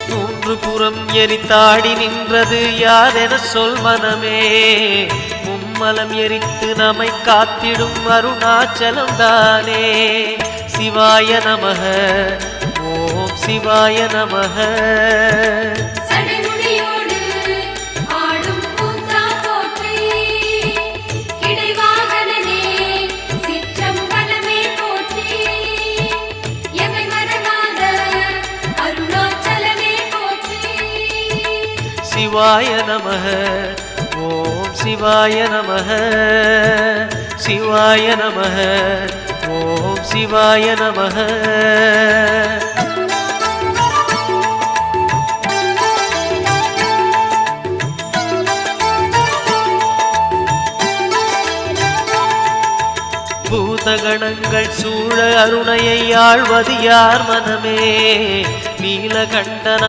மூன்று புறம் எரித்தாடி நின்றது யாரென சொல் மனமே. மும்மலம் எரித்து நம்மை காத்திடும் அருணாச்சலம் தானே. சிவாய நமக ஓம் சிவாய நமக. சிவாய நமக ஓம் சிவாய நமக. சிவாய நமக ஓம் சிவாய நமக. பூதகணங்கள் சூழ அருணையை ஆழ்வது யார் மனமே. நீலகண்டன